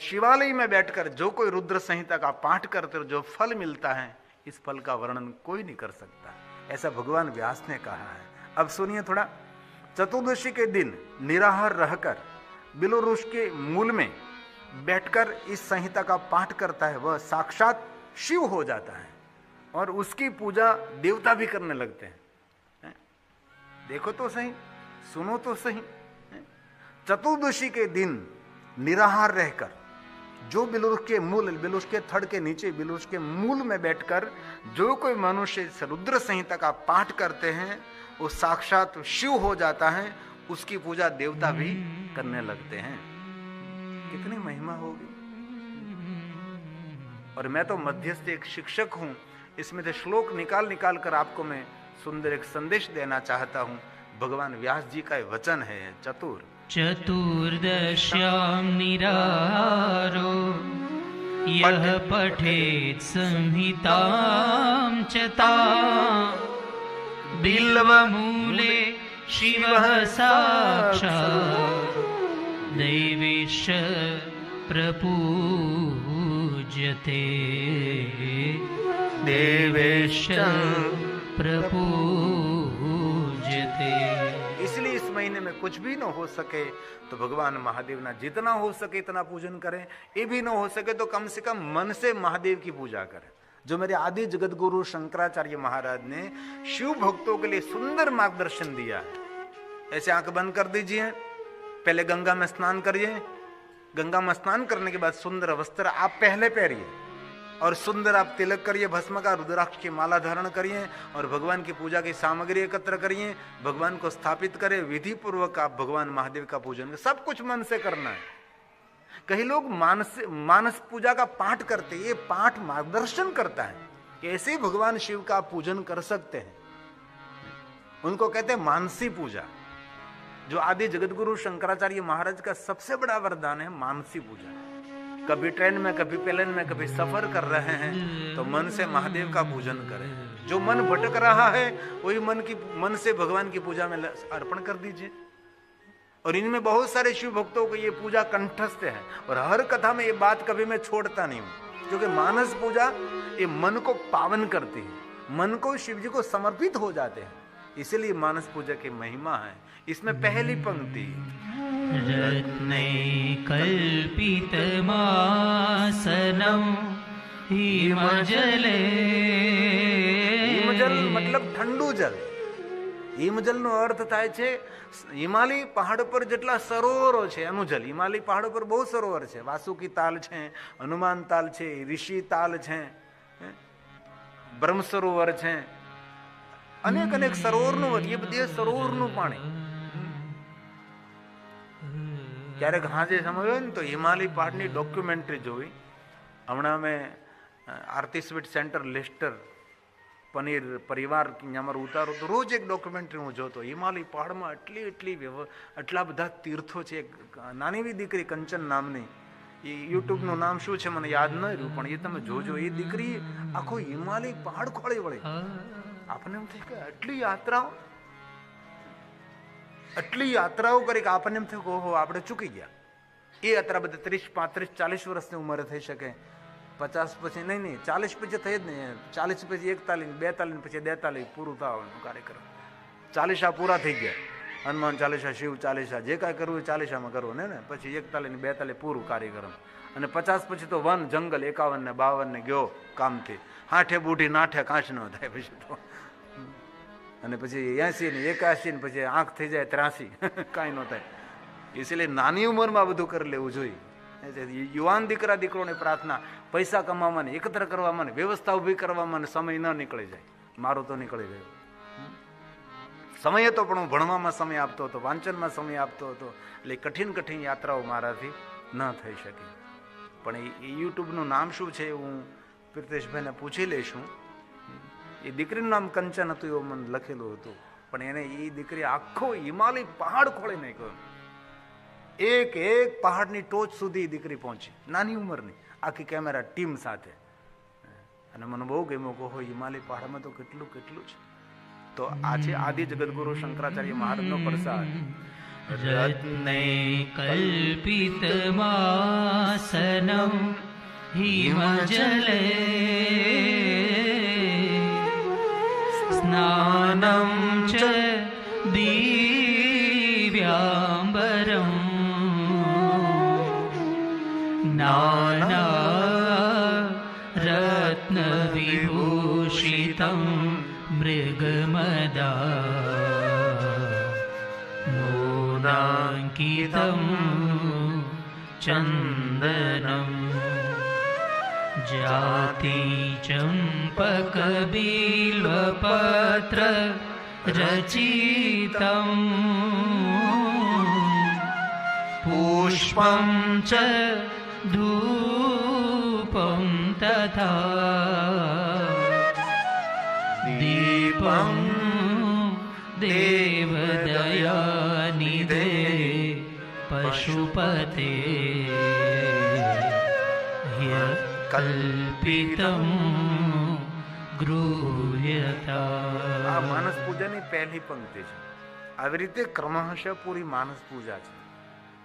शिवालय में बैठकर जो कोई रुद्र संहिता का पाठ करते जो फल मिलता है, इस फल का वर्णन कोई नहीं कर सकता, ऐसा भगवान व्यास ने कहा है। अब सुनिए थोड़ा। चतुर्दशी के दिन निराहार रहकर बिलोरुष के मूल में बैठकर इस संहिता का पाठ करता है, वह साक्षात शिव हो जाता है और उसकी पूजा देवता भी करने लगते हैं। देखो तो सही, सुनो तो सही। चतुर्दशी के दिन निराहार रहकर जो बिलुष के मूल, बिलुष के थड़ के नीचे, बिलुष के मूल में बैठकर जो कोई मनुष्य इस रुद्र संहिता का पाठ करते हैं, वो साक्षात शिव हो जाता है, उसकी पूजा देवता भी करने लगते हैं। कितनी महिमा होगी। और मैं तो मध्यस्थ एक शिक्षक हूं, इसमें से श्लोक निकाल कर आपको मैं सुंदर एक संदेश देना चाहता हूं। भगवान व्यास जी का वचन है, चतुर्दश्यां निराहारो यः पठेत् संहितां च तां बिल्वमूले शिवः साक्षात् दैवेश प्रपूज्यते, देवेश प्रपूज्यते। इसलिए इस महीने में कुछ भी न हो सके तो भगवान महादेव ना जितना हो सके इतना पूजन करें, ये भी न हो सके तो कम से कम मन से महादेव की पूजा करें। जो मेरे आदि जगत गुरु शंकराचार्य महाराज ने शिव भक्तों के लिए सुंदर मार्गदर्शन दिया है। ऐसे आंख बंद कर दीजिए, पहले गंगा में स्नान करिए, गंगा में स्नान करने के बाद सुंदर वस्त्र आप पहले पहनिए और सुंदर आप तिलक करिए, भस्म का, रुद्राक्ष की माला धारण करिए और भगवान की पूजा की सामग्री एकत्र करिए, भगवान को स्थापित करें, विधि पूर्वक आप भगवान महादेव का पूजन, सब कुछ मन से करना है। कई लोग मानस पूजा का पाठ करते, ये पाठ मार्गदर्शन करता है कि ऐसे भगवान शिव का पूजन कर सकते हैं। उनको कहते हैं मानसी पूजा। जो आदि जगतगुरु शंकराचार्य महाराज का सबसे बड़ा वरदान है मानसी पूजा। कभी ट्रेन में, कभी प्लेन में, कभी सफर कर रहे हैं तो मन से महादेव का पूजन करें। जो मन भटक रहा है वही मन से भगवान की पूजा में अर्पण कर दीजिए। और इनमें बहुत सारे शिव भक्तों को ये पूजा कंठस्थ है और हर कथा में ये बात कभी मैं छोड़ता नहीं हूं, क्योंकि मानस पूजा ये मन को पावन करती है, मन को शिव जी को समर्पित हो जाते हैं। इसलिए मानस पूजा की महिमा है। इसमें पहली पंक्ति, रत्ने कल्पितमासनं हिमजले, हिमजल मतलब ठंडू जल। हिमजल નો અર્થ થાય છે હિમાલય પહાડ પર જેટલા સરોવરો છે એનું જલ। હિમાલય પહાડ પર બહુ સરોવર છે, વાસુકી તાલ છે, હનુમાન તાલ છે, ઋષિ તાલ છે, બ્રહ્મ સરોવર છે, અનેક અનેક સરોવરનું, એ બધે સરોવરનું પાણી। ક્યારેક હાજે સમય હોય ને તો હિમાલય પહાડની ડોક્યુમેન્ટરી જોઈ। હમણાં મેં આરતી સ્વીટ સેન્ટર લેસ્ટર પનીર પરિવાર અમારું ઉતારો તો રોજ એક ડોક્યુમેન્ટરી હું જોતો। હિમાલય પહાડમાં આટલા બધા તીર્થો છે। નાની એવી દીકરી કંચન નામની, એ યુટ્યુબનું નામ શું છે મને યાદ ન રહ્યું, પણ એ તમે જોજો। એ દીકરી આખો હિમાલય પહાડ ખોળી વળે। આપણને એમ થાય કે આટલી યાત્રાઓ કરી કે આપણને એમ થયું કે ઓહો આપણે ચૂકી ગયા। એ યાત્રા બધા 30, 35, 40 વર્ષની ઉંમરે થઈ શકે, 50 પછી નહીં, 40 પછી થઈ જ નહીં। 40 પછી 41, 42 પછી 43 પૂરું થવાનું કાર્યક્રમ। 40 પૂરા થઈ ગયા, હનુમાન ચાલીસા, શિવ ચાલીસા, જે કાંઈ કરવું એ ચાલીસામાં કરવું ને પછી 41, 42 પૂરું કાર્યક્રમ। અને 50 પછી તો વન જંગલ, 51 ને 52 ને ગયો કામથી, હાઠે બૂઢી નાઠે કાંચ ન થાય પછી તો। અને પછી 80 ને 81 ને પછી આંખ થઈ જાય 83, કાંઈ ન થાય। એટલે નાની ઉંમરમાં બધું કરી લેવું જોઈએ। યુવાન દીકરા દીકરોને પ્રાર્થના, પૈસા કમાવાની, એકત્ર કરવામાં, વ્યવસ્થા ઉભી કરવામાં સમય ન નીકળી જાય। મારો તો નીકળી ગયો સમય હતો, પણ હું ભણવામાં સમય આપતો હતો, વાંચનમાં સમય આપતો હતો, એટલે કઠિન કઠિન યાત્રાઓ મારાથી ન થઈ શકી। પણ એ યુટ્યુબનું નામ શું છે હું પ્રિતેશભાઈને પૂછી લઈશું। એ દીકરીનું નામ કંચન હતું એવું મને લખેલું હતું, પણ એને એ દીકરી આખો હિમાલય પહાડ ખોળી નાખ્યો। એક એક પહાડની ટોચ સુધી દીકરી પહોંચી, નાની ઉંમરની, આખી કેમેરા ટીમ સાથે। અને મને બહુ ગમ્યું કે હો હિમાલય પહાડમાં તો કેટલું છે। તો આ છે આદિ જગતગુરુ શંકરાચાર્ય મહારાજનો પ્રસાદ। रत्ने कल्पितमासनं हिमजले स्नानं च दिव्याम्बरम् नाना रत्नविभूषितं मृगमदा मोदाङ्कितं चन्दनं जाति चम्पकबिल्वपत्र रचितं पुष्पं च धूपं तथा दीपं देवदयानिधे पशुपते ह्यकल्पितं गृह्यता. આ માનસ પૂજાની પહેલી પંક્તિ છે. આવી રીતે ક્રમશઃ પૂરી માનસ પૂજા છે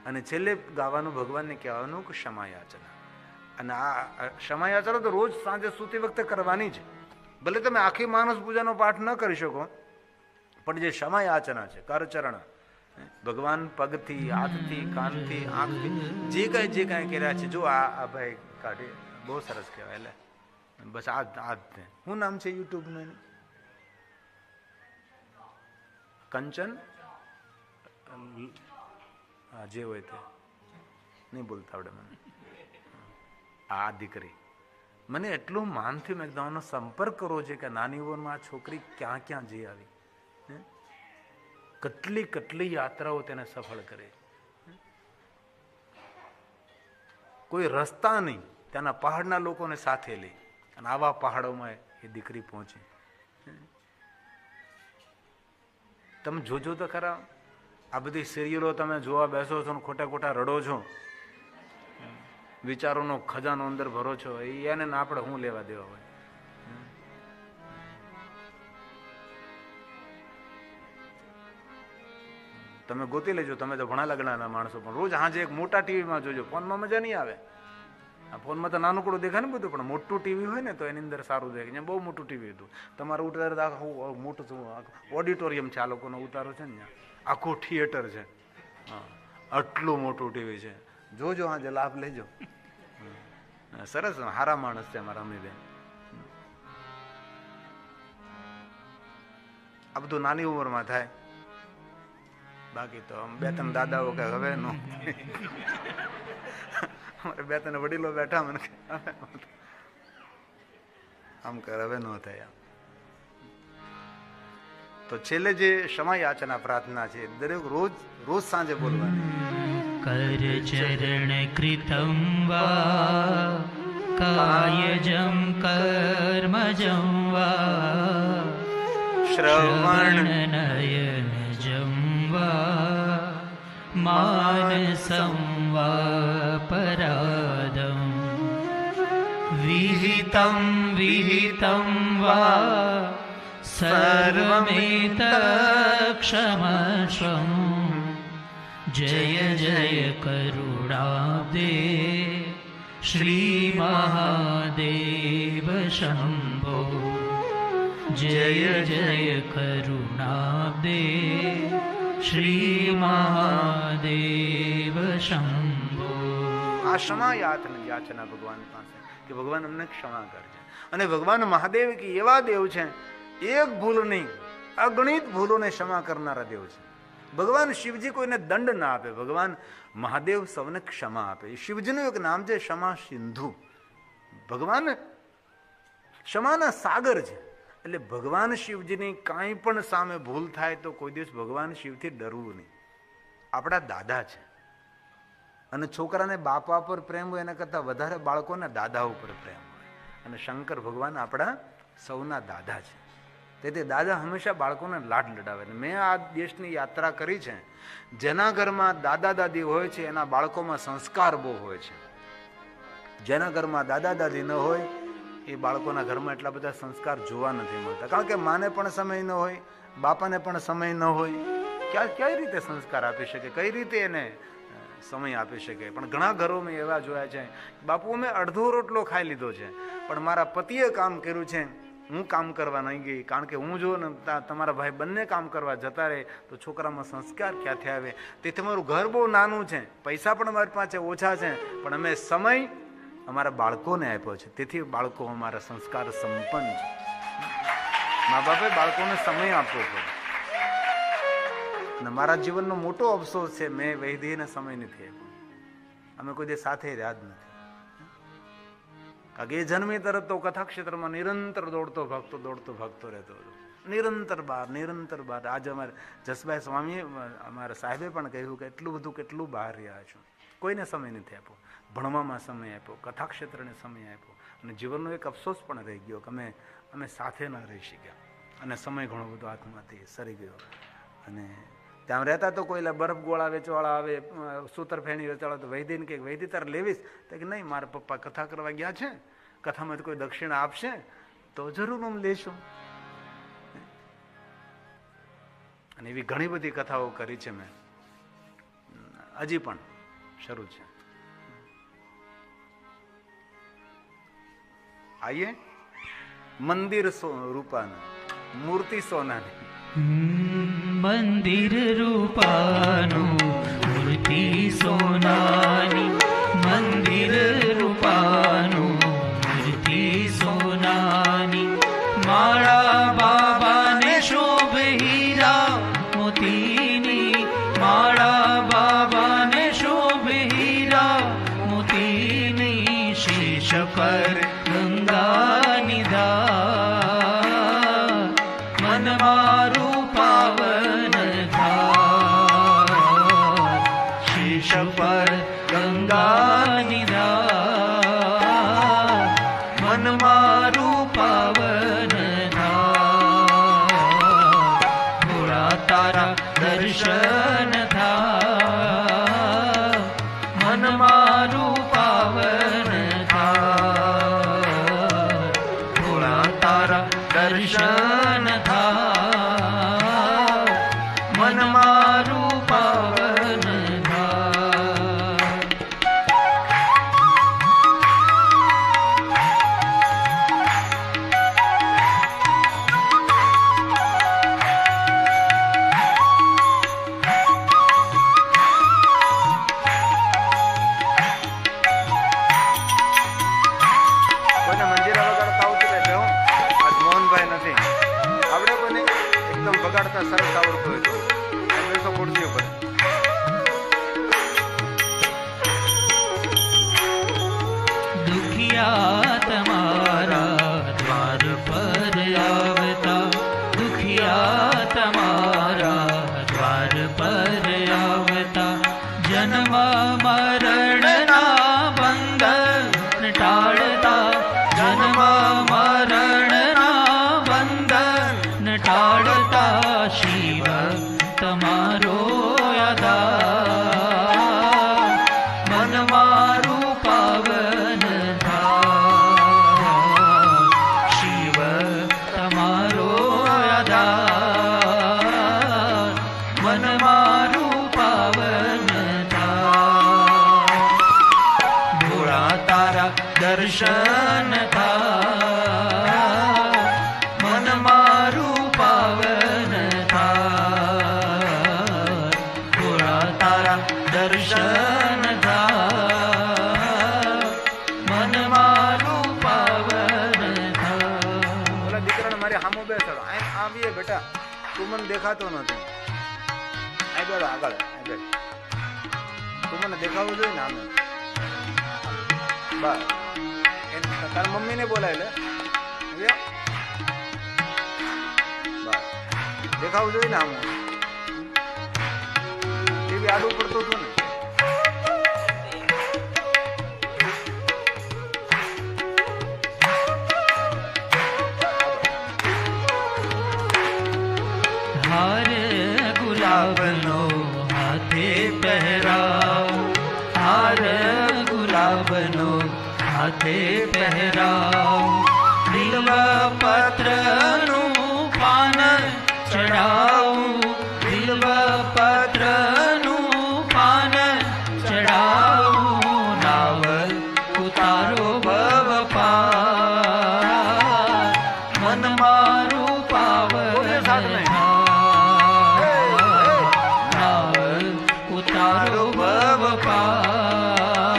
અને છેલ્લે ગાવાનું ભગવાનને કહેવાનું કે ક્ષમાયાચના. અને આ ક્ષમાયાચના તો રોજ સાંજે સૂતી વખતે કરવાની છે. ભલે તમે આખી માનસ પૂજાનો પાઠ ન કરી શકો, પણ જે ક્ષમાયાચના છે, કરચરણ, ભગવાન પગથી, હાથથી, કાનથી, આંખથી જે કાંઈ કર્યા છે, જો આ ભાઈ કાઢી બહુ સરસ કહેવાય. એટલે બસ આ શું નામ છે યુટ્યુબનું? કંચન, હા જે હોય તે નહીં બોલતા આવડે મને. આ દીકરી મને એટલું માનથી મેં એકદમનો સંપર્ક કરવો છે કે નાની ઉંમરમાં આ છોકરી ક્યાં ક્યાં જઈ આવી, કેટલી યાત્રાઓ તેને સફળ કરે. કોઈ રસ્તા નહીં, ત્યાંના પહાડના લોકોને સાથે લઈ અને આવા પહાડોમાં એ દીકરી પહોંચી. તમે જોજો તો ખરા, આ બધી સિરિયલો તમે જોવા બેસો છો ને ખોટા રડો છો, વિચારોનો ખજાનો અંદર ભરો છો, એને આપણે શું લેવા દેવા હોય? તમે ગોતી લેજો, તમે તો ભણા લગ્નના માણસો, પણ રોજ હાજે એક મોટા ટીવીમાં જોજો. ફોનમાં મજા નહીં આવે. આ ફોનમાં તો નાનકડું દેખાય ને બધું, પણ મોટું ટીવી હોય ને તો એની અંદર સારું દેખાય. અહીંયા બહુ મોટું ટીવી હતું. તમારે ઉતારે આખું મોટું ઓડિટોરિયમ છે, આ લોકોનો ઉતારો છે ને, આખું થિયેટર છે. હા, આટલું મોટું ટીવી છે. જોજો હાજે, લાભ લેજો. સરસ, હારા માણસ છે અમારા અમીબેન. આ બધું નાની ઉંમરમાં થાય. બાકી તો બે ત્રણ દાદાઓ કે હવે નો, અમારે બે ત્રણ વડીલો બેઠા, મને આમ કર હવે નો થાય. તો છેલ્લે જે ક્ષમા યાચના પ્રાર્થના છે, દરેક રોજ સાંજે બોલવાની. કરચરણ કૃતં વા કાયજં કર્મજં વા શ્રવણ નયનજં વા માનસં વા પરાદં વિહિतं વા સર્વમેત ક્ષમસ્વં જય જય કરુણાબ્દે શ્રી મહાદેવ શંભો. જય જય કરુણાબ્દે શ્રી મહાદેવ શંભો. આ ક્ષમા યાચના ભગવાન પાસે કે ભગવાન અમને ક્ષમા કરજે. અને ભગવાન મહાદેવ કે એવા દેવ છે, એક ભૂલ નહીં, અગણિત ભૂલોને ક્ષમા કરનારા દેવ છે. ભગવાન શિવજી કોઈને દંડ ના આપે, ભગવાન મહાદેવ સૌને ક્ષમા આપે. શિવજીનું એક નામ છે ક્ષમા સિંધુ. ભગવાન ક્ષમાના સાગર છે. એટલે ભગવાન શિવજીની કાંઈ પણ સામે ભૂલ થાય તો કોઈ દિવસ ભગવાન શિવથી ડરવું નહીં. આપણા દાદા છે, અને છોકરાને બાપા પર પ્રેમ હોય એના કરતાં વધારે બાળકોના દાદા ઉપર પ્રેમ હોય. અને શંકર ભગવાન આપણા સૌના દાદા છે. તેથી દાદા હંમેશા બાળકોને લાડ લડાવે. મેં આ દેશની યાત્રા કરી છે, જેના ઘરમાં દાદા દાદી હોય છે એના બાળકોમાં સંસ્કાર બહુ હોય છે. જેના ઘરમાં દાદા દાદી ન હોય એ બાળકોના ઘરમાં એટલા બધા સંસ્કાર જોવા નથી મળતા. કારણ કે માને પણ સમય ન હોય, બાપાને પણ સમય ન હોય, કઈ રીતે સંસ્કાર આપી શકે, કઈ રીતે એને સમય આપી શકે. પણ ઘણા ઘરો મેં એવા જોયા છે, બાપુ મેં અડધો રોટલો ખાઈ લીધો છે પણ મારા પતિએ કામ કર્યું છે, હું કામ કરવા નહીં ગઈ. કારણ કે હું જો ને તમારા ભાઈ બંને કામ કરવા જતા રહે તો છોકરામાં સંસ્કાર ક્યાંથી આવે. તેથી અમારું ઘર બહુ નાનું છે, પૈસા પણ અમારી પાસે ઓછા છે, પણ અમે સમય અમારા બાળકોને આપ્યો છે. તેથી બાળકો અમારા સંસ્કાર સંપન્ન છે. મા બાપે બાળકોને સમય આપવો પડે. અને મારા જીવનનો મોટો અફસોસ છે, મેં વૈદીને સમય નથી આપ્યો. અમે કોઈ દે સાથે રહ્યા જ નથી. કારણ કે એ જન્મી તરત તો કથા ક્ષેત્રમાં નિરંતર દોડતો ભાગતો રહેતો હતો. નિરંતર બહાર. આજે અમારે જસભાઈ સ્વામી અમારા સાહેબે પણ કહ્યું કે કેટલું બહાર રહ્યા છો. કોઈને સમય નથી આપ્યો, ભણવામાં સમય આપ્યો, કથા ક્ષેત્રને સમય આપ્યો. અને જીવનનો એક અફસોસ પણ રહી ગયો કે અમે સાથે ન રહી શક્યા અને સમય ઘણો બધો હાથમાંથી સરી ગયો. અને ત્યાં રહેતા તો કોઈ બરફ ગોળા વેચવાળા આવે, સૂતર ફેણી વેચવાળા, તો વૈદીને કે વૈદી તારે લેવીશ? તો કે નહીં, મારા પપ્પા કથા કરવા ગયા છે, કથામાં કોઈ દક્ષિણા આપશે તો જરૂર હું લેશું. અને એવી ઘણી બધી કથાઓ કરી છે મેં, હજી પણ શરૂ છે. આઈએ મંદિર રૂપાનું, મૂર્તિ સોનાની. મંદિર રૂપાનું, મૂર્તિ સોનાની. મંદિર રૂપાનું, મૂર્તિ સોનાની. માળા બાબાને શોભે હીરા મોતીની. માળા બાબાને શોભે હીરા મોતીની. શીશ પર ગંગા નિધા, મન મારું પાવન થા. શીશ પર ગંગા નિધા, મન મારું પાવન થા. ભોળા તારા દર્શન થા, મન મારું પાવન થા. ભોળા તારા દર્શન થા, મન મારું પાવન થા. કોઈને મંજીરા વગાડતા આવતું રહે છે. આજ મોહનભાઈ નથી, આપણે કોઈને એકદમ વગાડતા સરસ આવડતું હોય તો બેસો ખુરશી ઉપર. દુખિયા તમારા દ્વાર પર આવતા. દુખિયા તમારા દ્વાર પર આવતા. જન્મ મરણના બંધન ટાળતા. જન્મ મરણના બંધન ટાળતા. શિવ તમારો આધાર, મન મારું પાવન થા. શિવ તમારો આધાર, મન મારું પાવન થા. ભોળા તારા દર્શન થા, મન મારું પાવન થા. ભોળા તારા દર્શન થા, મન મારું પાવન થા. ઓલા દીકરાને મારી સામો બેસાડો. આવીએ બેટા, તું મને દેખાતો નથી. આ બેડો આગળ, તું મને દેખાવું જોઈએ ને આમે. બસ તારા મમ્મીને બોલાય લે. બસ દેખાવું જોઈએ ને આમ. ટીવી આડું પડતું હતું ને. હાર ગુલાબનો હાથે પહેરાવ. હાર ગુલાબનો હાથે પહેરાવ. બિલ્વ પત્રનું પાન ચડાવું. બિલ્વ ઉતારો ભવ પાર, મન મારું પાવન થાય. ઉતારો ભવ પાર,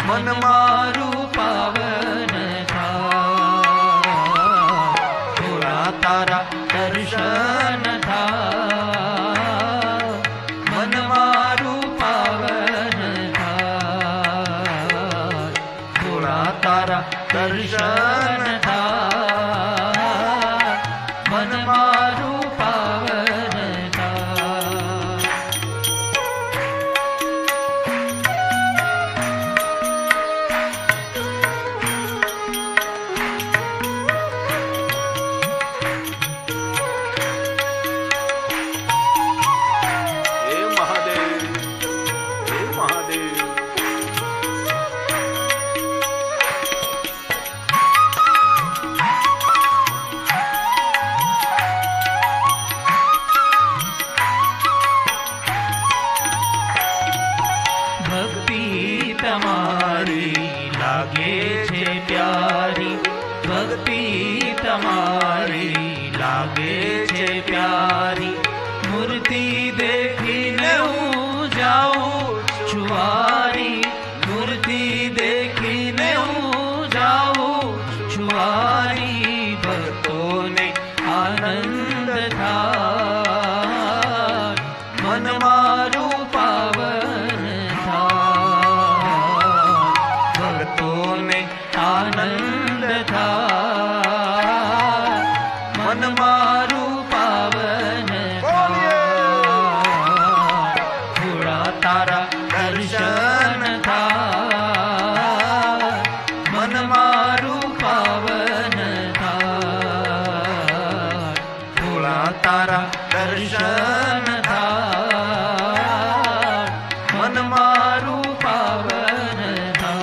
મન મારું પાવન થાય. થોડા તારા દર્શન થાય, મન મારું પાવન થાય. થોડા તારા દર્શન થાય, મન મારું પાવન થાય. હે મહાદેવ, હે મહાદેવ. ભક્તિ તમારી લાગે છે પ્યારી, ભક્તિ તમારી લાગે છે પ્યારી. મૂર્તિ દેખીને હું જાઉં છુવારી, મૂર્તિ દેખીને હું જાઉં છુવારી. ભક્તોને આનંદ થાય, મન મારું પાવન થાય. ભક્તોને આનંદ થાય, મન મારું પાવન થાય. થોડા તારા દર્શન થાય, મન મારું પાવન થાય. થોડા તારા દર્શન થાય, મન મારું પાવન થાય.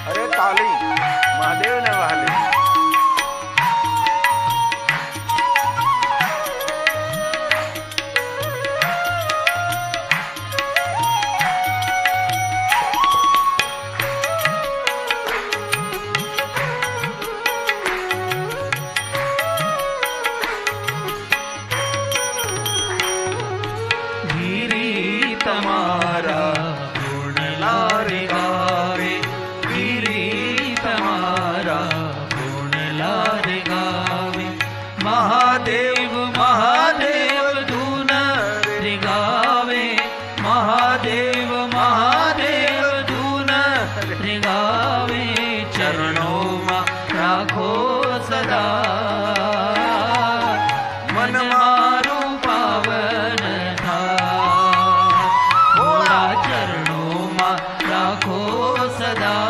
અરે તાલી મહાદેવ ને વાલી. ગિરી તમારા ગુણ લારે ગાવે, ગિરી તમારા ગુણ લારે ગાવે. મહાદેવ મહાદેવ ધૂન રે ગાવે, મહાદેવ મહાદેવ ધૂન રે ગાવે. ચરણોમાં રાખો સદા, મન મારું પાવન થાય. થોડા ચરણોમાં રાખો સદા,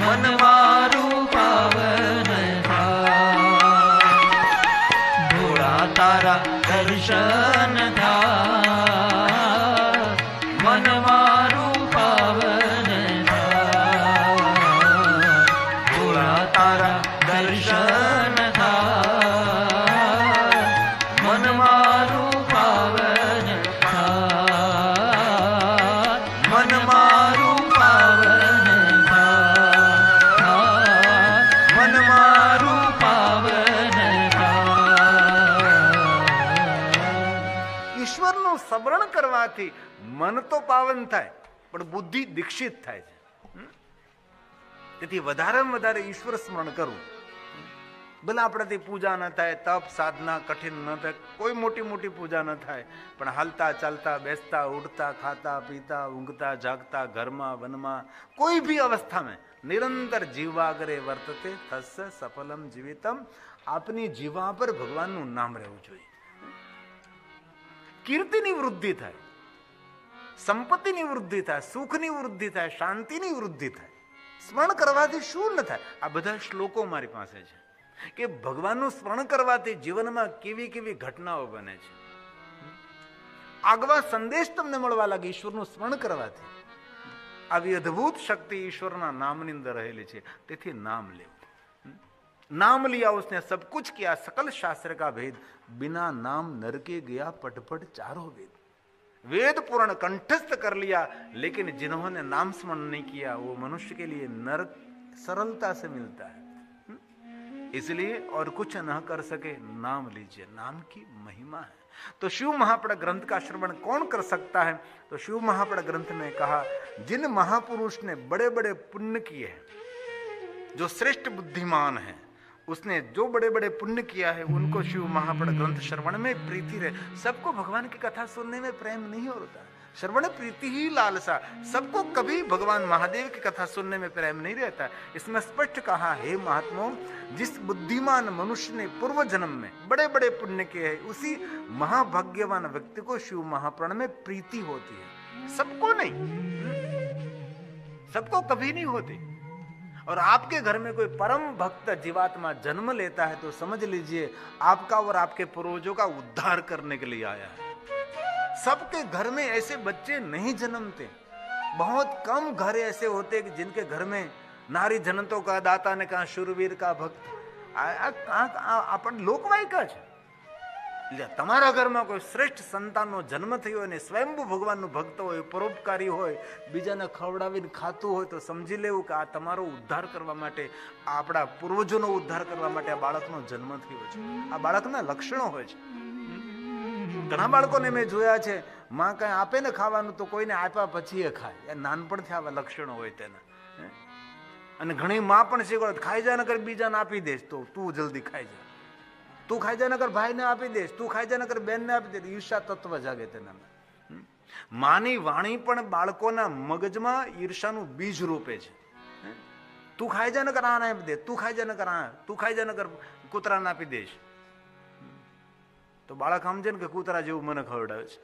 મન મારું પાવન થાય. થોડા તારા દર્શન થાય, મન મારું પાવન થાય. થોડા તારા દર્શન થાય, મન મારું પાવન થાય. મન મારું પાવન થાય, મન મારું પાવન થાય. ઈશ્વરનું સ્મરણ કરવાથી મન તો પાવન થાય પણ બુદ્ધિ દીક્ષિત થાય છે. તેથી વધારેમાં વધારે ઈશ્વર સ્મરણ કરવું. ભલે આપણાથી પૂજા ન થાય, તપ સાધના કઠિન ન થાય, કોઈ મોટી મોટી પૂજા ન થાય, પણ હાલતા ચાલતા બેસતા ઉઠતા ખાતા પીતા ઊંઘતા જાગતા ઘરમાં વનમાં કોઈ ભી અવસ્થામાં નિરંતર જીવાગરે વર્તતે તસ્ય સફલમ જીવિતમ. આપની જીવા પર ભગવાનનું નામ રહેવું જોઈએ. કીર્તિની વૃદ્ધિ થાય, સંપત્તિની વૃદ્ધિ થાય, સુખની વૃદ્ધિ થાય, શાંતિની વૃદ્ધિ થાય. સ્મરણ કરવાથી શું ન થાય? આ બધા શ્લોકો મારી પાસે છે કે ભગવાનનું સ્મરણ કરવાથી જીવનમાં કેવી કેવી ઘટનાઓ બને છે. આગવા સંદેશ તમને મળવા લાગે ઈશ્વરનું સ્મરણ કરવાથી. આવી અદ્ભુત શક્તિ ઈશ્વરના નામની અંદર રહેલી છે. તેથી નામ લેવું. नाम लिया उसने सब कुछ किया, सकल शास्त्र का भेद, बिना नाम नरके गया पटपट चारों वेद। वेद पुराण कंठस्थ कर लिया, लेकिन जिन्होंने नाम स्मरण नहीं किया वो मनुष्य के लिए नरक सरलता से मिलता है। इसलिए और कुछ न कर सके, नाम लीजिए, नाम की महिमा है। तो शिव महापड़ ग्रंथ का श्रवण कौन कर सकता है? तो शिव महापड़ ग्रंथ में कहा, जिन महापुरुष ने बड़े बड़े पुण्य किए हैं, जो श्रेष्ठ बुद्धिमान है, उसने जो बड़े बड़े पुण्य किया है, उनको शिव महापड़ ग्रंथ श्रवण में प्रीति रहे। सबको भगवान की कथा सुनने में प्रेम नहीं होता, श्रवण प्रीति ही लालसा। सबको कभी भगवान महादेव की कथा सुनने में प्रेम नहीं रहता। इसमें स्पष्ट कहा, हे महात्माओं, जिस बुद्धिमान मनुष्य ने पूर्व जन्म में बड़े बड़े पुण्य किए हैं, उसी महाभाग्यवान व्यक्ति को शिव महापुराण में प्रीति होती है। सबको नहीं, सबको कभी नहीं होती। और आपके घर में कोई परम भक्त जीवात्मा जन्म लेता है तो समझ लीजिए आपका और आपके पूर्वजों का उद्धार करने के लिए आया है। सबके घर में ऐसे बच्चे नहीं जन्मते। बहुत कम घर ऐसे होते कि जिनके घर में नारी जन्मतो का दाता ने कहा शूरवीर का भक्त अपन લોકવાયક છે। તમારા ઘરમાં કોઈ શ્રેષ્ઠ સંતાનનો જન્મ થયો અને સ્વયંભૂ ભગવાનનો ભક્ત હોય, પરોપકારી હોય, બીજાને ખવડાવીને ખાતું હોય તો સમજી લેવું કે આ તમારો ઉદ્ધાર કરવા માટે, આપણા પૂર્વજોનો ઉદ્ધાર કરવા માટે આ બાળકનો જન્મ થયો છે। આ બાળકના લક્ષણો હોય છે। ઘણા બાળકોને મેં જોયા છે, માં કઈ આપે ને ખાવાનું તો કોઈને આપ્યા પછી એ ખાય, એ નાનપણથી આવા લક્ષણો હોય તેના। અને ઘણી માં પણ શીખવાડે, ખાઈ જા નકર બીજાને આપી દેશ તો તું જલ્દી ખાઈ જા, તું ખાઈ જા નકર ભાઈને આપી દેશ, તું ખાઈ જા નકર બેનને આપી દે। ઈર્ષા તત્વ જાગે તેનામાં। માની વાણી પણ બાળકોના મગજમાં ઈર્ષાનું બીજ રોપે છે। તું ખાઈ જા નકર આને આપી દે, તું ખાઈ જા નકર આ, તું ખાઈ જા નકર કૂતરાને આપી દેશ। તો બાળક સમજે ને કે કૂતરા જેવું મને ખવડાવે છે।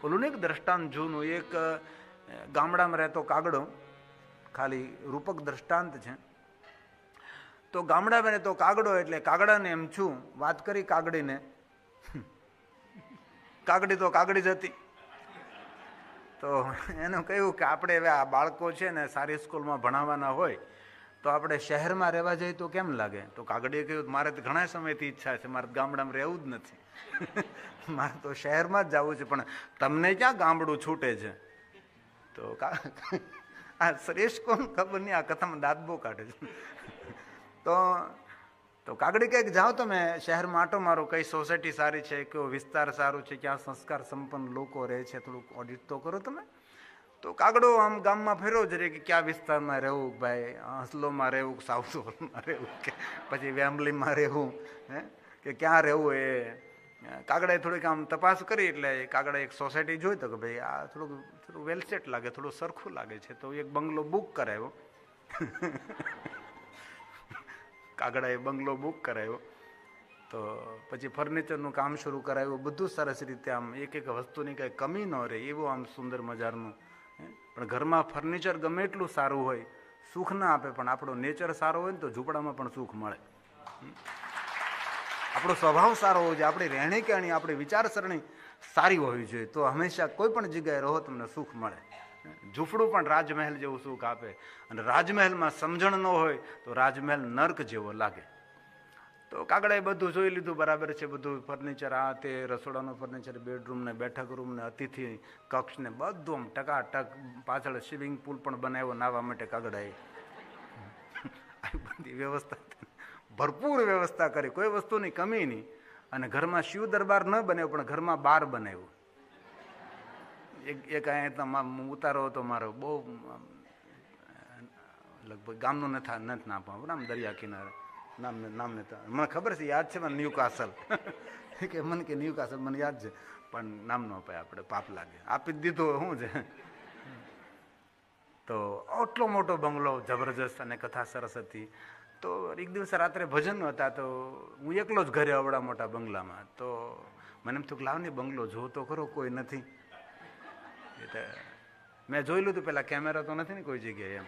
ઓલું ને એક દ્રષ્ટાંત જૂનું, એક ગામડામાં રહેતો કાગડો, ખાલી રૂપક દ્રષ્ટાંત છે। તો ગામડામાં રહેતો કાગડો, એટલે કાગડાને એમ છું વાત કરી કાગડીને, કાગડી તો કાગડી જ હતી। તો એનું કહ્યું કે આપણે હવે આ બાળકો છે ને સારી સ્કૂલમાં ભણાવવાના હોય તો આપણે શહેરમાં રહેવા જઈએ તો કેમ લાગે? તો કાગડીએ કહ્યું, મારે તો ઘણા સમયથી ઈચ્છા છે, મારે ગામડામાં રહેવું જ નથી, મારે તો શહેરમાં જ જવું છે, પણ તમને ક્યાં ગામડું છૂટે છે? તો આ શ્રેષ્ઠ કોણ ખબર નહીં, આ કથામાં દાંત બહુ કાઢે છે। તો કાગડી કહે જાઓ તમે શહેરમાં આટો મારો, કઈ સોસાયટી સારી છે, કયો વિસ્તાર સારો છે, ક્યાં સંસ્કાર સંપન્ન લોકો રહે છે, થોડુંક ઓડિટ તો કરો તમે। તો કાગડો આમ ગામમાં ફેરવો જ રે કે ક્યાં વિસ્તારમાં રહેવું ભાઈ, હંસલોમાં રહેવું, સાઉથ હોલમાં રહેવું, કે પછી વેમ્બલીમાં રહેવું, કે ક્યાં રહેવું? એ કાગડાએ થોડીક આમ તપાસ કરી, એટલે કાગડા એક સોસાયટી જોઈ તો કે ભાઈ આ થોડું વેલસેટ લાગે, થોડું સરખું લાગે છે, તો એક બંગલો બુક કરાવ્યો। કાગડાએ બંગલો બુક કરાવ્યો, તો પછી ફર્નિચરનું કામ શરૂ કરાવ્યું, બધું સરસ રીતે આમ એક એક વસ્તુની કઈ કમી ન રહે એવું આમ સુંદર મજાનું। પણ ઘરમાં ફર્નિચર ગમે એટલું સારું હોય, સુખ ના આપે, પણ આપણો નેચર સારો હોય ને તો ઝૂંપડામાં પણ સુખ મળે। આપણો સ્વભાવ સારો હોવો જોઈએ, આપણી રહેણી કહેણી, આપણી વિચારસરણી સારી હોવી જોઈએ, તો હંમેશા કોઈ પણ જગ્યાએ રહો તમને સુખ મળે। ઝૂંપડું પણ રાજમહેલ જેવું સુખ આપે, અને રાજમહેલમાં સમજણ ન હોય તો રાજમહેલ નર્ક જેવો લાગે। તો કાગડાએ બધું જોઈ લીધું, બરાબર છે, બધું ફર્નિચર, આ તે રસોડાનું ફર્નિચર, બેડરૂમ ને બેઠક રૂમ ને અતિથિ કક્ષ ને બધું આમ ટકાટક, પાછળ સ્વિમિંગ પુલ પણ બનાવ્યો નાહવા માટે કાગડાએ। આવી બધી વ્યવસ્થા, ભરપૂર વ્યવસ્થા કરી, કોઈ વસ્તુની કમી નહીં। અને ઘરમાં શિવ દરબાર ન બનાવ્યો, પણ ઘરમાં બાર બનાવ્યો। એક અહીંયા ઉતારો હતો મારો, બહુ લગભગ ગામનું નથી નામ, આમ દરિયા કિનારે, નામને તો મને ખબર છે, યાદ છે મને, ન્યૂકાસલ કે મને કે ન્યૂકાસલ મને યાદ છે, પણ નામ ન અપાય, આપણે પાપ લાગે, આપી જ દીધું, શું છે। તો આટલો મોટો બંગલો જબરજસ્ત, અને કથા સરસ હતી। તો એક દિવસે રાત્રે ભજન હતા, તો હું એકલો જ ઘરે અવડા મોટા બંગલામાં, તો મને એમ થયું લાવ ને બંગલો જોવો તો ખરો, કોઈ નથી। એટલે મેં જોઈ લીધું, પેલા કેમેરા તો નથી ને કોઈ જગ્યાએ, એમ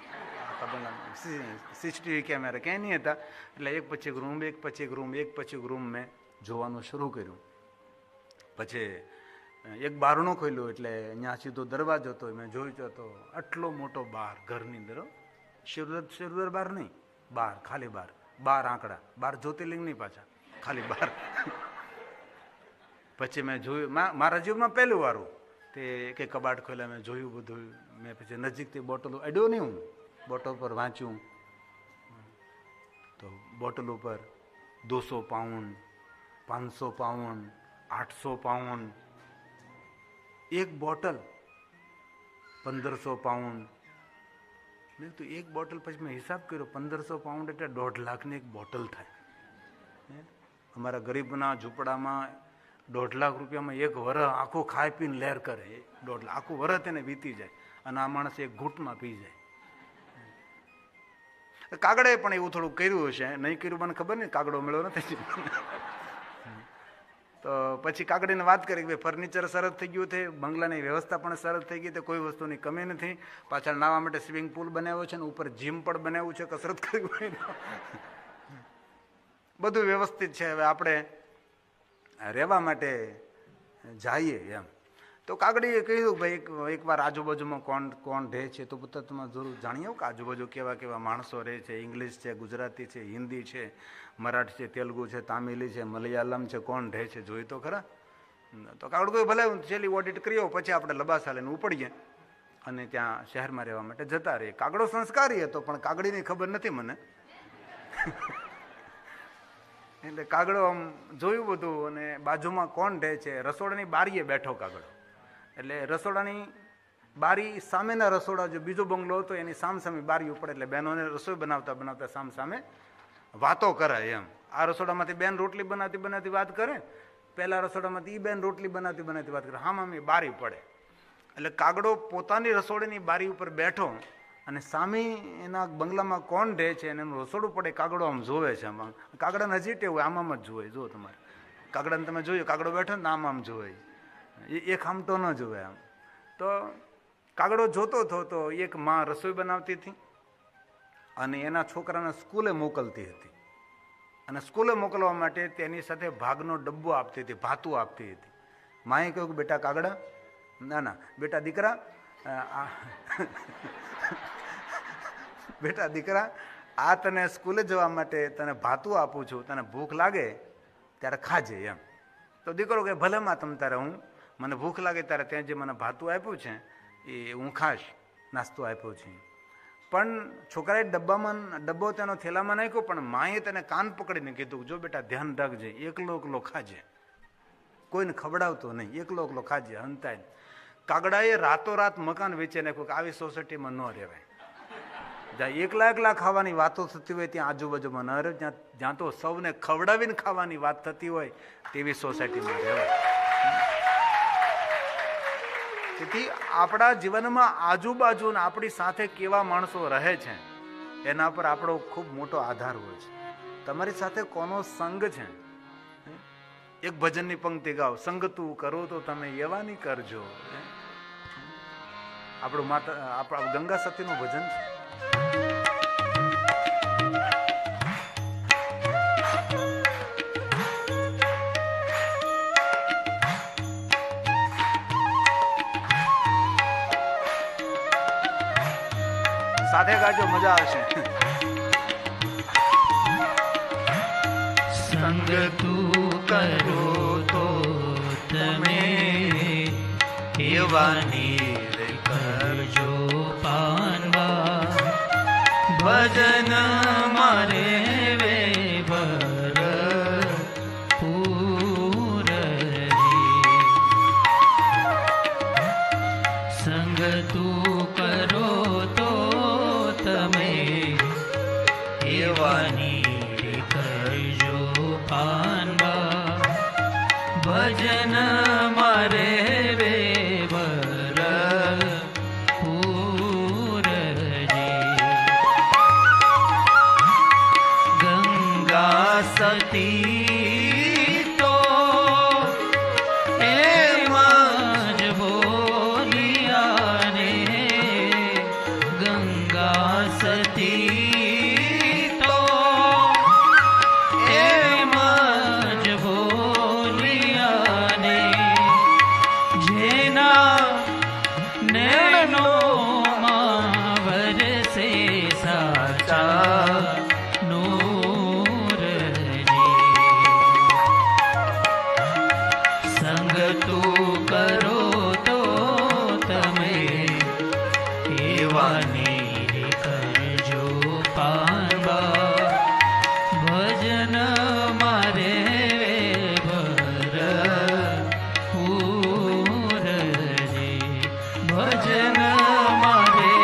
CCTV કેમેરા ક્યાંય નહીં હતા, એટલે એક પછી એક રૂમ, એક પછી એક રૂમ, એક પછી એક રૂમ મેં જોવાનું શરૂ કર્યું। પછી એક બારણું ખોલ્યું, એટલે અહીંયા સીધો દરવાજો હતો, મેં જોયું તો આટલો મોટો બાર ઘરની અંદર, શિવ દરબાર નહીં, 12, ખાલી 12, 12 આંકડા, 12 જ્યોતિર્લિંગ નહીં પાછા, ખાલી 12. પછી મેં જોયું, મારા જીવનમાં પહેલું વારું તે કે કબાટ ખોલ્યા, મેં જોયું બધું. મેં પછી નજીકથી બોટલ અડ્યો નહીં, હું બોટલ પર વાંચ્યું તો બોટલ ઉપર 200 પાઉન્ડ, 500 પાઉન્ડ, 800 પાઉન્ડ, એક બોટલ 1500 પાઉન્ડ. મેં તો એક બોટલ, પછી મેં હિસાબ કર્યો 1500 પાઉન્ડ એટલે 1.5 લાખની એક બોટલ થાય. અમારા ગરીબના ઝૂંપડામાં 1.5 લાખ રૂપિયામાં એક વરસ આખું ખાઈ પીને લહેર કરે. 1.5 લાખ આખું વરસ તેને વીતી જાય અને આ માણસ એક ઘૂંટમાં પી જાય. કાગડે પણ એવું થોડું કર્યું હશે, નહીં કર્યું મને ખબર નહીં, કાગડો મળ્યો નથી. તો પછી કાગડીને વાત કરી કે ફર્નિચર સરસ થઈ ગયું છે, બંગલાની વ્યવસ્થા પણ સરસ થઈ ગઈ છે, કોઈ વસ્તુની કમી નથી. પાછળ નાવા માટે સ્વિમિંગ પુલ બનાવ્યો છે ને ઉપર જીમ પણ બનાવ્યું છે, કસરત કરવી હોય બધું વ્યવસ્થિત છે. હવે આપણે રહેવા માટે જઈએ એમ. તો કાગડીએ કહ્યું ભાઈ એકવાર આજુબાજુમાં કોણ રહે છે, તો તમે જરૂર જાણીએ કે આજુબાજુ કેવા કેવા માણસો રહે છે. ઇંગ્લિશ છે, ગુજરાતી છે, હિન્દી છે, મરાઠી છે, તેલુગુ છે, તામિલી છે, મલયાલમ છે, કોણ રહે છે જોઈ તો ખરા. તો કાગડું કહ્યું ભલે હું છેલ્લી ઓડિટ કરી આવું, પછી આપણે લબાસા લઈને ઉપડીએ અને ત્યાં શહેરમાં રહેવા માટે જતા રહીએ. કાગડો સંસ્કારી હતો પણ કાગડીની ખબર નથી મને. એટલે કાગડો આમ જોયું બધું અને બાજુમાં કોણ રહે છે, રસોડાની બારીએ બેઠો કાગડો. એટલે રસોડાની બારી સામેના રસોડા, જો બીજો બંગલો હતો એની સામસામે બારી ઉપર, એટલે બહેનોને રસોઈ બનાવતા બનાવતા સામસામે વાતો કરે એમ. આ રસોડામાંથી બેન રોટલી બનાવતી વાત કરે, પહેલા રસોડામાંથી એ બેન રોટલી બનાવતી વાત કરે, હામાં બારી પડે. એટલે કાગડો પોતાની રસોડાની બારી ઉપર બેઠો અને સામે એના બંગલામાં કોણ રહે છે અને એનું રસોડું પડે, કાગડો આમ જોવે છે. આમ કાગડાને હજી ટેવ આમ જ જોવે. જો તમારે કાગડાને તમે જોયું, કાગડો બેઠો ને આમ જોવે, એક આમટો ન જોવે આમ. તો કાગડો જોતો થતો એક માં રસોઈ બનાવતી હતી અને એના છોકરાને સ્કૂલે મોકલતી હતી, અને સ્કૂલે મોકલવા માટે તેની સાથે ભાગનો ડબ્બો આપતી હતી, ભાતું આપતી હતી. માએ કહ્યું કે બેટા કાગડા, ના બેટા દીકરા, બેટા દીકરા, આ તને સ્કૂલે જવા માટે તને ભાતું આપું છું, તને ભૂખ લાગે ત્યારે ખાજે એમ. તો દીકરો કે ભલે માં તમ તારે, હું મને ભૂખ લાગે ત્યારે ત્યાં જે મને ભાતું આપ્યું છે એ હું ખાશ, નાસ્તો આપ્યો છે. પણ છોકરાએ ડબ્બો તેનો થેલામાં નાખ્યો, પણ માએ તેને કાન પકડીને કીધું જો બેટા ધ્યાન રાખજે, એકલો ખાજે, કોઈને ખવડાવતો નહીં, એકલો ખાજે, હંતાય. કાગડાએ રાતોરાત મકાન વેચી નાખ્યું કે આવી સોસાયટીમાં ન રહેવાય. જ્યાં એકલા ખાવાની વાતો થતી હોય ત્યાં આજુબાજુમાં ન રહે, જ્યાં તો સૌને ખવડાવીને ખાવાની વાત થતી હોય તેવી સોસાયટીમાં રહેવાય. તેથી આપણા જીવનમાં આજુબાજુ આપણી સાથે કેવા માણસો રહે છે એના પર આપણો ખૂબ મોટો આધાર હોય છે. તમારી સાથે કોનો સંગ છે. એક ભજનની પંક્તિ ગાઓ, સંગ તું કરો તો તમે એવાની કરજો. આપણું આપણા ગંગા સતીનું ભજન છે. સાથે ગાજો, મજા આવશે. સંગ તું કરો તો તમે એવાની કરજો પાનવા, ભજન મારે વે ભર પૂર સંગ તું કરો તો તમે એવાની કરજો પાનવા, ભજન મારે વે ભર પૂરજે. ગંગા સતી તો એમાં જ બોલિયા રે, ગંગા સતી તો એમાં જ બોલિયા ને, જેના નૈનો માં વરસે સાચા मारे भरपूर रे भजन मारे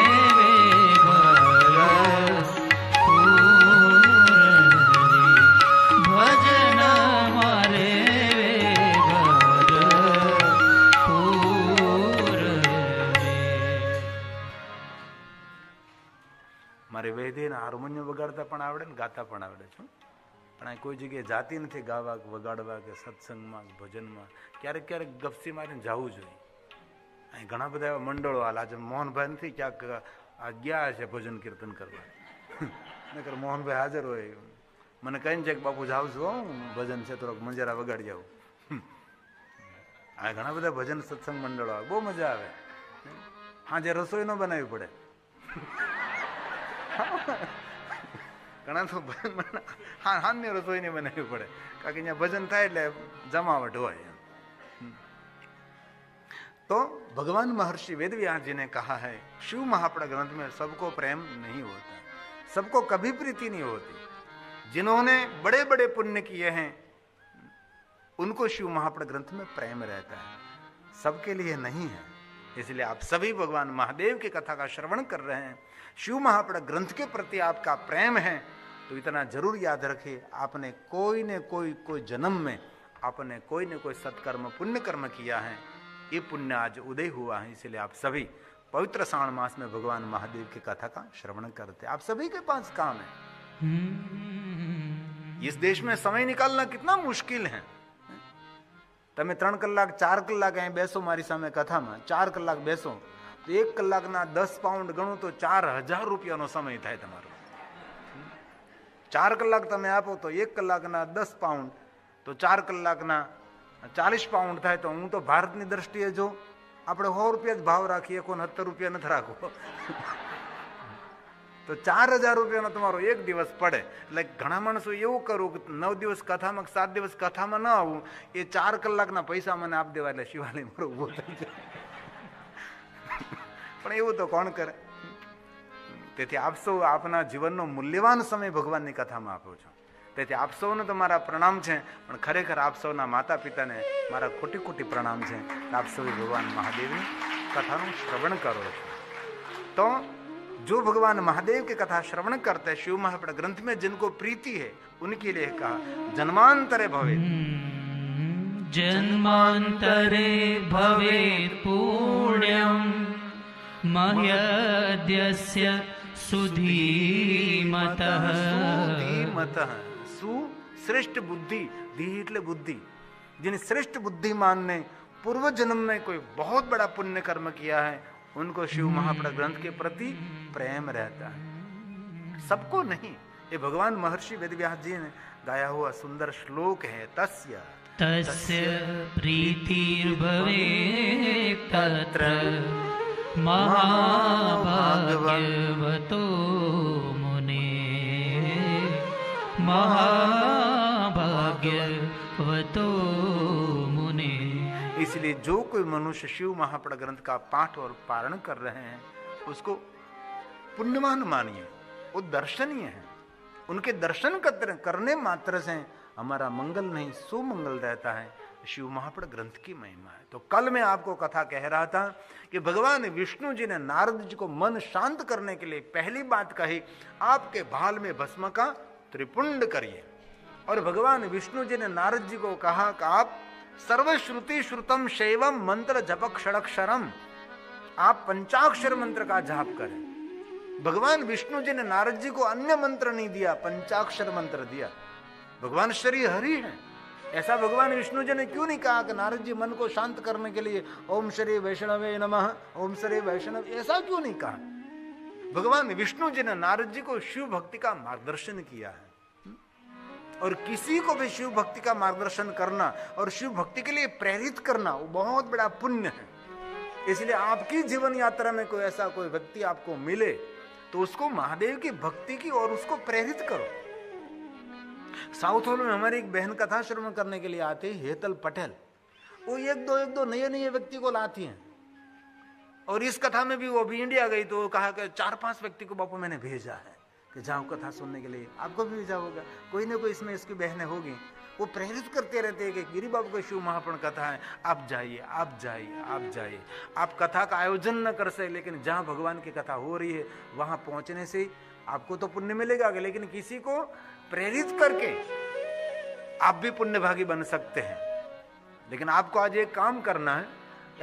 भजन मारे મારે વેદીને હાર્મોનિયમ વગાડતા પણ આવડે ને ગાતા પણ આવડે છે, પણ આ કોઈ જગ્યાએ જાતી નથી ગાવા વગાડવા કે સત્સંગમાં ભજનમાં. ક્યારેક ક્યારેક ગપસી મારીને જવું જોઈએ. અહીં ઘણા બધા એવા મંડળો હાલ, આજે મોહનભાઈ નથી ક્યાંક આ ગયા છે ભજન કીર્તન કરવા, નકર મોહનભાઈ હાજર હોય, મને કહીને છે કે બાપુ જાઉં છું હું ભજન છે થોડોક મંજરાા વગાડી જાઉં. આ ઘણા બધા ભજન સત્સંગ મંડળો આવે, બહુ મજા આવે. હા, જે રસોઈ ન બનાવવી પડે. ઘણા તો હા હાન્ય રસોઈ નહીં બનાવવી પડે, કારણ કે અહીંયા ભજન થાય એટલે જમાવટ હોય. तो भगवान महर्षि वेदव्यास जी ने कहा है, शिव महापड़ा ग्रंथ में सबको प्रेम नहीं होता, सबको कभी प्रीति नहीं होती. जिन्होंने बड़े बड़े पुण्य किए हैं उनको शिव महापड़ा ग्रंथ में प्रेम रहता है, सबके लिए नहीं है. इसलिए आप सभी भगवान महादेव की कथा का श्रवण कर रहे हैं. शिव महापड़ा ग्रंथ के प्रति आपका प्रेम है तो इतना जरूर याद रखिए, आपने कोई न कोई जन्म में आपने कोई न कोई सत्कर्म पुण्य कर्म किया है, ये पुण्य आज उदय हुआ है. इसलिए आप सभी पवित्र श्रावण मास में भगवान महादेव की कथा का श्रवण करते. आप सभी के पास काम है. इस देश में समय निकालना कितना मुश्किल है. તમે 3 કલાક 4 કલાક અહીં બેસો મારી સામે કથામાં, 4 કલાક બેસો તો 1 કલાકના 10 પાઉન્ડ ગણું તો 4000 રૂપિયાનો સમય થાય તમારો. 4 કલાક તમે આપો તો 1 કલાકના 10 પાઉન્ડ તો 4 કલાકના 40 પાઉન્ડ થાય. તો હું તો ભારતની દ્રષ્ટિએ જો આપણે 100 રૂપિયા જ ભાવ રાખીએ, 69 રૂપિયા નથી રાખવો, તો 4000 રૂપિયાનો તમારો 1 દિવસ પડે. એટલે ઘણા માણસો એવું કરું કે 9 દિવસ કથામાં 7 દિવસ કથામાં ન આવું, એ 4 કલાકના પૈસા મને આપી દેવા એટલે શિવાલય મારો ઉભો થઈ જાય. પણ એવું તો કોણ કરે. તેથી આપ સૌ આપના જીવનનો મૂલ્યવાન સમય ભગવાનની કથામાં આપો છો. તેથી આપ સૌને તો મારા પ્રણામ છે, પણ ખરેખર આપ સૌના માતા પિતાને મારા કોટી કોટી પ્રણામ છે. આપ સૌ ભગવાન મહાદેવની કથાનું શ્રવણ કરો છો. તો जो भगवान महादेव की कथा श्रवण करते हैं, शिव महापड़ा ग्रंथ में जिनको प्रीति है उनके लिए कहा जन्मांतरे भवे, जन्मांतरे भवेत् पुण्यं मह्यद्यस्य सुधीमतः. सुधीमतः सु श्रेष्ठ बुद्धि, धी એટલે बुद्धि. जिन श्रेष्ठ बुद्धिमान ने पूर्व जन्म में कोई बहुत बड़ा पुण्य कर्म किया है उनको शिव महापड़ा ग्रंथ के प्रति प्रेम रहता है, सबको नहीं. ये भगवान महर्षि वेदव्यास जी ने गाया हुआ सुंदर श्लोक है. तस्य तस्य प्रीतिर्भवेत् तत्र महाभाग्यवतो मुने, महाभाग्यवतो मुने. इसलिए जो कोई मनुष्य शिव महापड़ा ग्रंथ का पाठ और पारण कर रहे हैं उसको पुण्यवान मानिए, वो दर्शनीय है. उनके दर्शन करने मात्र से हमारा मंगल नहीं सुमंगल रहता है. शिव महापड़ा ग्रंथ की महिमा है. तो कल मैं आपको कथा कह रहा था कि भगवान विष्णु जी ने नारद जी को मन शांत करने के लिए पहली बात कही, आपके भाल में भस्म का त्रिपुंड करिए. और भगवान विष्णु जी ने नारद जी को कहा कि आप सर्वश्रुति श्रुतम शैवम मंत्र जपक षडक्षरम, आप पंचाक्षर मंत्र का जाप करें. भगवान विष्णु जी ने नारद जी को अन्य मंत्र नहीं दिया, पंचाक्षर मंत्र दिया. भगवान श्री हरि है, ऐसा भगवान विष्णु जी ने क्यों नहीं कहा कि नारद जी मन को शांत करने के लिए ओम श्री वैष्णवे नमः, ओम श्री वैष्णव, ऐसा क्यों नहीं कहा. भगवान विष्णु जी ने नारद जी को शिव भक्ति का मार्गदर्शन किया है. और किसी को भी शिव भक्ति का मार्गदर्शन करना और शिव भक्ति के लिए प्रेरित करना वो बहुत बड़ा पुण्य है. इसलिए आपकी जीवन यात्रा में कोई ऐसा कोई व्यक्ति आपको मिले तो उसको महादेव की भक्ति की और उसको प्रेरित करो. साउथ हॉल में हमारी एक बहन कथा श्रवण करने के लिए आते हैं, हेतल पटेल. वो एक दो नए व्यक्ति को लाती हैं. और इस कथा में भी वो अभी इंडिया गई तो कहा कि 4-5 व्यक्ति को बापू मैंने भेजा है. कि जाओ कथा सुनने के लिए, आपको भी जाओगा, कोई ना कोई इसमें इसकी बहनें होगी, वो प्रेरित करते रहते हैं कि गिरी बाबू का शिव महापुराण कथा है, आप जाइए, आप जाइए, आप जाइए। आप कथा का आयोजन न कर सके, लेकिन जहां भगवान की कथा हो रही है वहां पहुंचने से आपको तो पुण्य मिलेगा, लेकिन किसी को प्रेरित करके आप भी पुण्यभागी बन सकते हैं। लेकिन आपको आज एक काम करना है,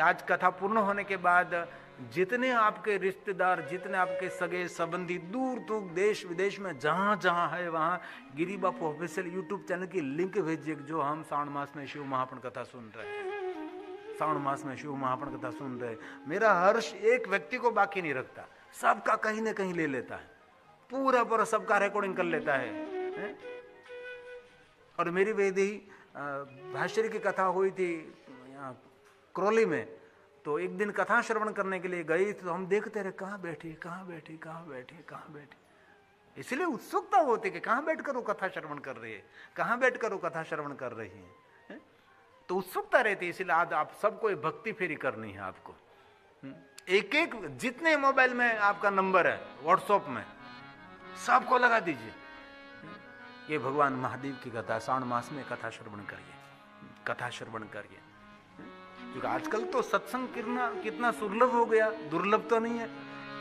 आज कथा पूर्ण होने के बाद जितने आपके रिश्तेदार, जितने आपके सगे संबंधी दूर दूर देश विदेश में जहां जहां है, वहां गिरी बापू ऑफिशियल यूट्यूब चैनल की लिंक भेजिए। जो हम श्रावण मास में शिव महापुराण कथा सुन रहे हैं, श्रावण मास में शिव महापुराण कथा सुन रहे हैं, मेरा हर्ष एक व्यक्ति को बाकी नहीं रखता, सबका कहीं ना कहीं ले लेता है, पूरा पूरा सबका रिकॉर्डिंग कर लेता है। और मेरी वेदी भाष्य की कथा हुई थी करौली में, तो एक दिन कथा श्रवण करने के लिए गई, तो हम देखते रहे कहाँ बैठी, कहाँ बैठी, कहाँ बैठी, कहाँ बैठी। इसलिए उत्सुकता होती कि कहाँ बैठकर वो कथा श्रवण कर रही है, कहाँ बैठकर वो कथा श्रवण कर रही है, तो उत्सुकता रहती है। इसलिए आज आप सबको भक्ति फेरी करनी है आपको। एक एक जितने मोबाइल में आपका नंबर है व्हाट्सएप में, सबको लगा दीजिए, ये भगवान महादेव की कथा श्रावण मास में कथा श्रवण करिए, कथा श्रवण करिए। क्योंकि आजकल तो सत्संग कितना सुलभ हो गया, दुर्लभ तो नहीं है।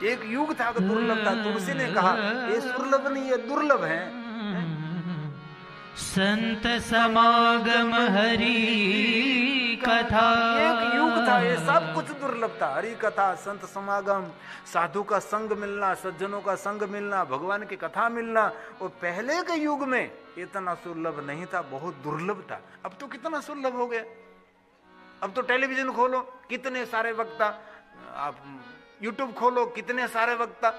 एक युग था कि दुर्लभ था, तुलसी ने कहा ये सुलभ नहीं है, दुर्लभ है। संत समागम हरि कथा, एक युग था, ये सब कुछ दुर्लभ था। हरि कथा, संत समागम, साधु का संग मिलना, सज्जनों का संग मिलना, भगवान की कथा मिलना, वो पहले के युग में इतना सुलभ नहीं था, बहुत दुर्लभ था। अब तो कितना सुलभ हो गया। अब तो टेलीविजन खोलो कितने सारे वक्ता, आप यूट्यूब खोलो कितने सारे वक्ता।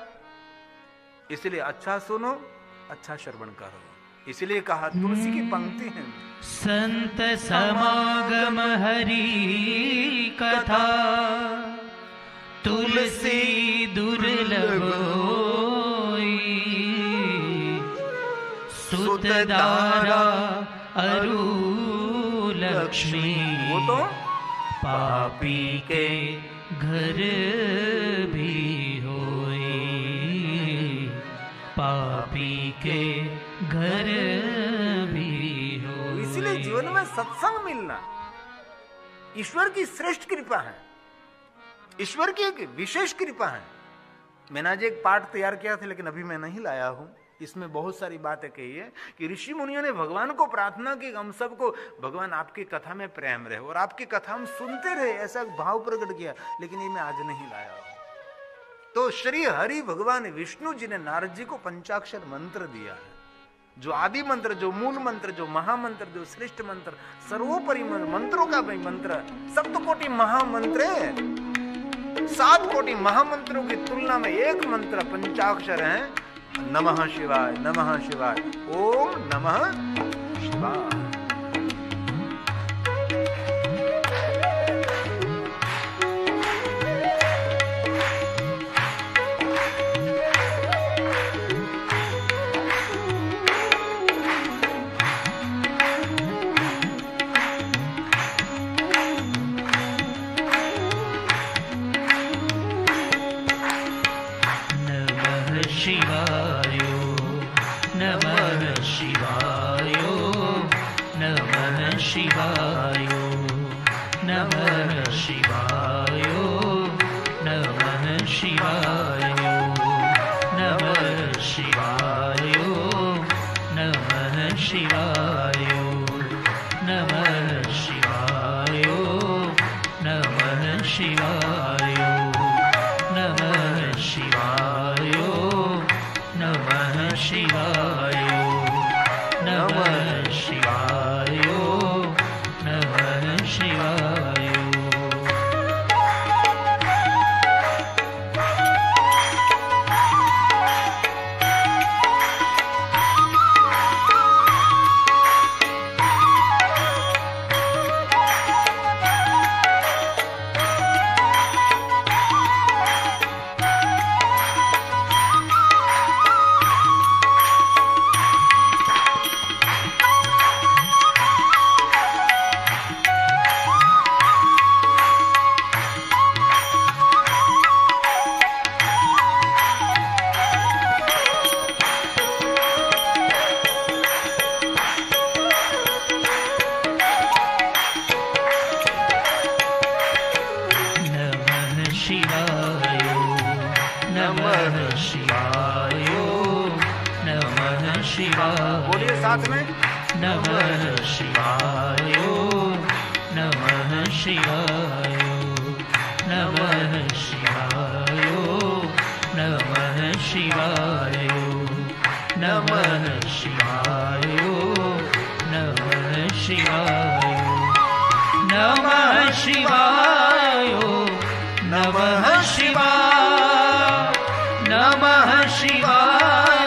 इसलिए अच्छा सुनो, अच्छा श्रवण करो। इसलिए कहा तुलसी की पंक्ति है, संत समागम हरि कथा, तुलसी दुर्लभ होई, सुत दारा अरु लक्ष्मी, वो तो पापी के घर भी होए, पापी के घर भी होए। इसलिए जीवन में सत्संग मिलना ईश्वर की श्रेष्ठ कृपा है, ईश्वर की एक विशेष कृपा है। मैंने आज एक पाठ तैयार किया था, लेकिन अभी मैं नहीं लाया हूं। इसमें बहुत सारी बातें कही है कि ऋषि मुनियों ने भगवान को प्रार्थना की, हम सबको भगवान आपकी कथा में प्रेम रहे और आपकी कथा हम सुनते रहे, ऐसा भाव प्रकट किया। लेकिन ये मैं आज नहीं लाया हूं। तो श्री हरि भगवान विष्णु जी ने नारद जी को पंचाक्षर मंत्र दिया है, जो आदि मंत्र, जो मूल मंत्र, जो महामंत्र, जो श्रेष्ठ मंत्र, सर्वोपरि मंत्रों का भी मंत्र, सप्तकोटि महामंत्र है। 7 कोटि महामंत्रों की तुलना में एक मंत्र पंचाक्षर है, नमः शिवाय, नमः शिवाय, ओम नमः शिवाय। साथ में। नमः शिवाय नमः शिवाय नमः शिवाय नमः शिवाय नमः शिवाय नमः शिवाय नमः शिवाय नमः शिवाय नमः शिवाय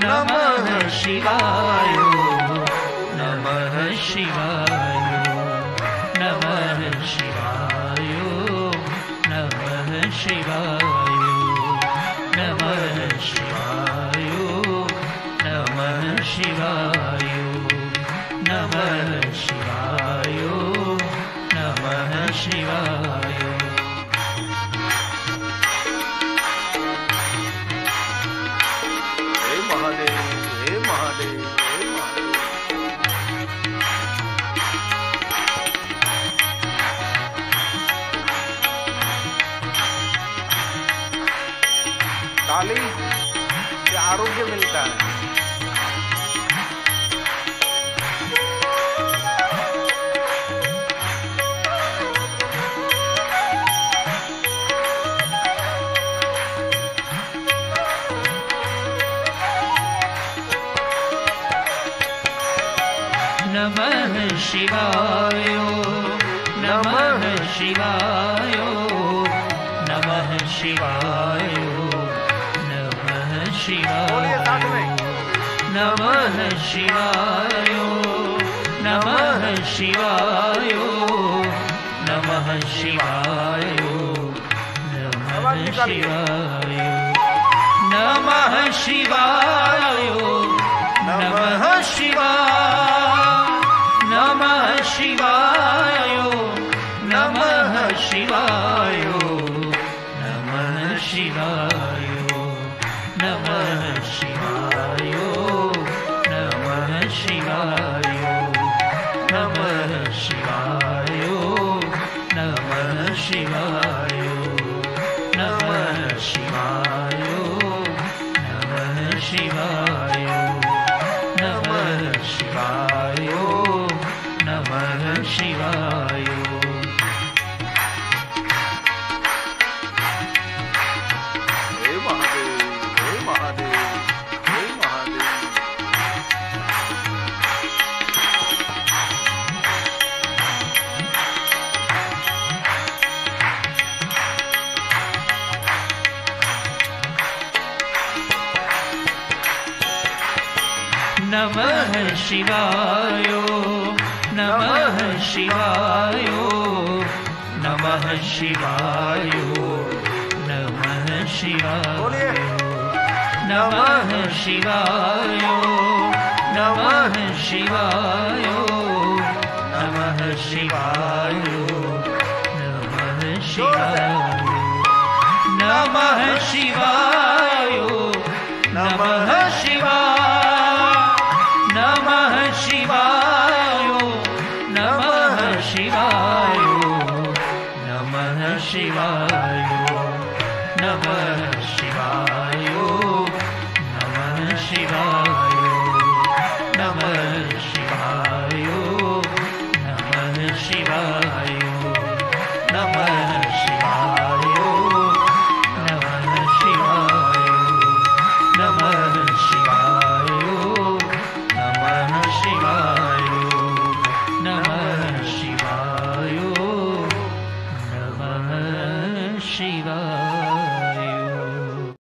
नमः शिवाय नमः शिवाय नमः शिवाय नमः शिवाय नमः शिवाय नमः शिवाय नमः शिवाय नमः शिवाय। हे महादेव, हे महादेव, हे महादेव। ताली से आरोग्य मिलता है। नमः शिवाय नमः शिवाय नमः शिवाय नमः बोलिए साथ शिवाय में। नमः शिवाय नमः शिवाय नमः शिवाय आवाज नमः निकालिए। शिवाय नमः शिवाय नमः शिवाय नमः शिवाय नमः शिवाय नमः शिवाय नमः शिवाय नमः शिवाय नमः शिवाय नमः शिवाय नमः शिवाय नमः शिवाय नमः शिवाय नमः शिवाय। हे महादेव, हे महादेव, हे महादेव। नमः शिवाय नमः शिवाय नमः शिवाय नमः शिवाय बोलिए। नमः शिवाय नमः शिवाय नमः शिवाय नमः शिवाय नमः शिवाय नमः शिवाय नमः शिवाय नमः शिवाय नमः शिवाय